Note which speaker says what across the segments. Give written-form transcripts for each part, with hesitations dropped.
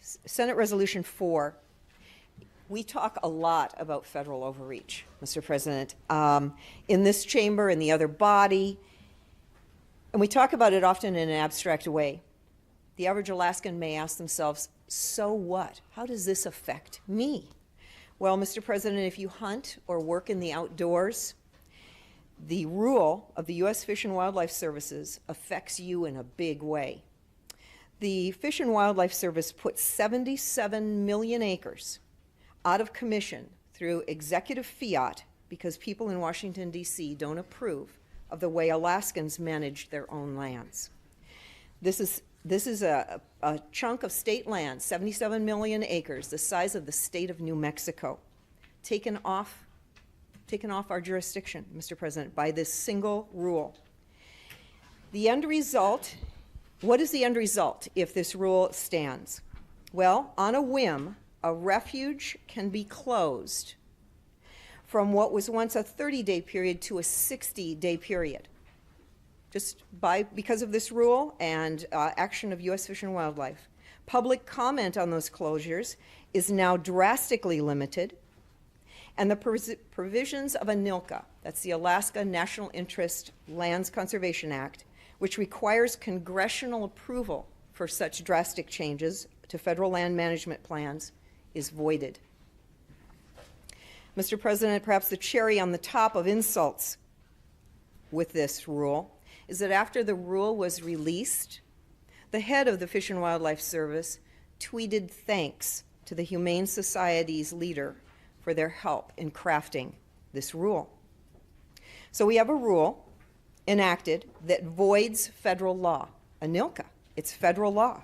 Speaker 1: Senate Resolution 4. We talk a lot about federal overreach, Mr. President, in this chamber, in the other body, and we talk about it often in an abstract way. The average Alaskan may ask themselves, so what? How does this affect me? Well, Mr. President, if you hunt or work in the outdoors, the rule of the U.S. Fish and Wildlife Services affects you in a big way. The Fish and Wildlife Service put 77 million acres out of commission through executive fiat because people in Washington, D.C. don't approve of the way Alaskans manage their own lands. This is a chunk of state land, 77 million acres, the size of the state of New Mexico, taken off our jurisdiction, Mr. President, by this single rule. The end result, what is the end result if this rule stands? Well, on a whim, a refuge can be closed from what was once a 30-day period to a 60-day period, just because of this rule and action of U.S. Fish and Wildlife. Public comment on those closures is now drastically limited, and the provisions of ANILCA, that's the Alaska National Interest Lands Conservation Act, which requires congressional approval for such drastic changes to federal land management plans, is voided. Mr. President, perhaps the cherry on the top of insults with this rule is that after the rule was released, the head of the Fish and Wildlife Service tweeted thanks to the Humane Society's leader for their help in crafting this rule. So we have a rule enacted that voids federal law, ANILCA, it's federal law,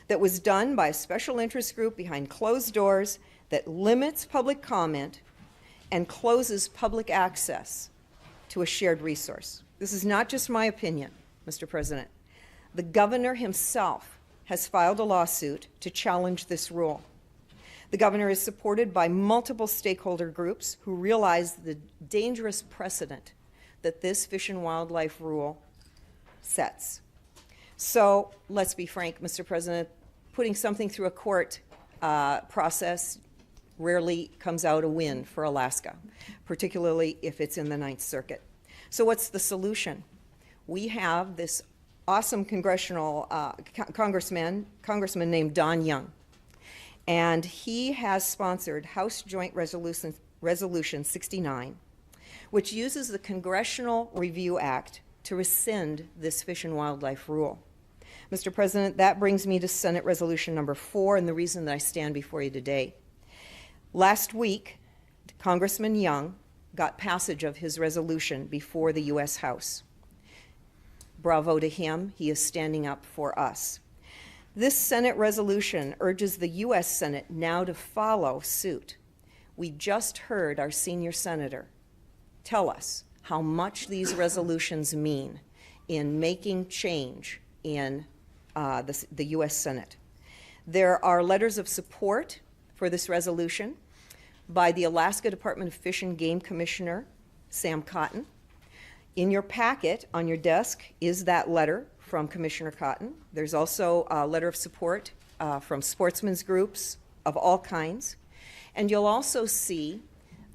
Speaker 1: that was done by a special interest group behind closed doors that limits public comment and closes public access to a shared resource. This is not just my opinion, Mr. President. The governor himself has filed a lawsuit to challenge this rule. The governor is supported by multiple stakeholder groups who realize the dangerous precedent that this fish and wildlife rule sets. So let's be frank, Mr. President, putting something through a court process rarely comes out a win for Alaska, particularly if it's in the Ninth Circuit. So what's the solution? We have this awesome congressman named Don Young, and he has sponsored House Joint Resolution 69, which uses the Congressional Review Act to rescind this fish and wildlife rule. Mr. President, that brings me to Senate Resolution number 4 and the reason that I stand before you today. Last week, Congressman Young got passage of his resolution before the U.S. House. Bravo to him. He is standing up for us. This Senate resolution urges the U.S. Senate now to follow suit. We just heard our senior senator tell us how much these resolutions mean in making change in the U.S. Senate. There are letters of support for this resolution by the Alaska Department of Fish and Game Commissioner, Sam Cotton. In your packet on your desk is that letter from Commissioner Cotton. There's also a letter of support from sportsmen's groups of all kinds. And you'll also see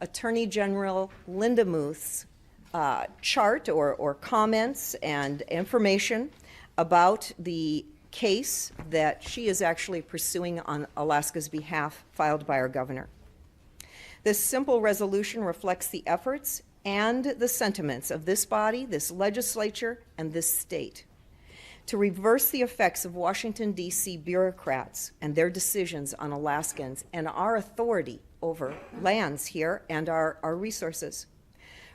Speaker 1: Attorney General Linda Muth's chart or comments and information about the case that she is actually pursuing on Alaska's behalf, filed by our governor. This simple resolution reflects the efforts and the sentiments of this body, this legislature, and this state to reverse the effects of Washington, D.C. bureaucrats and their decisions on Alaskans and our authority over lands here and our resources.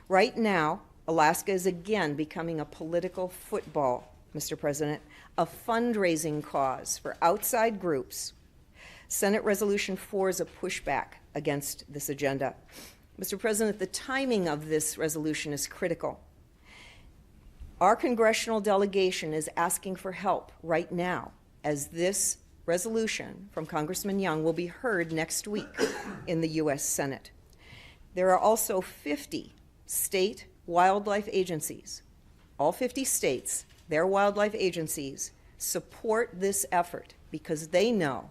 Speaker 1: Right now, Alaska is again becoming a political football, Mr. President, a fundraising cause for outside groups. Senate Resolution 4 is a pushback against this agenda. Mr. President, the timing of this resolution is critical. Our congressional delegation is asking for help right now as this resolution from Congressman Young will be heard next week in the U.S. Senate. There are also 50 state wildlife agencies. All 50 states, their wildlife agencies, support this effort because they know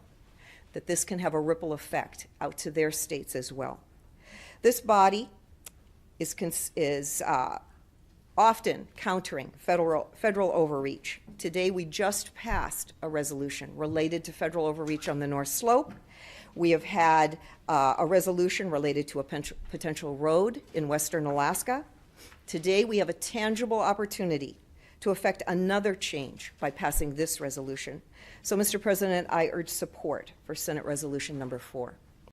Speaker 1: that this can have a ripple effect out to their states as well. This body is often countering federal overreach. Today, we just passed a resolution related to federal overreach on the North Slope. We have had a resolution related to a potential road in western Alaska. Today, we have a tangible opportunity to effect another change by passing this resolution. So, Mr. President, I urge support for Senate Resolution number 4.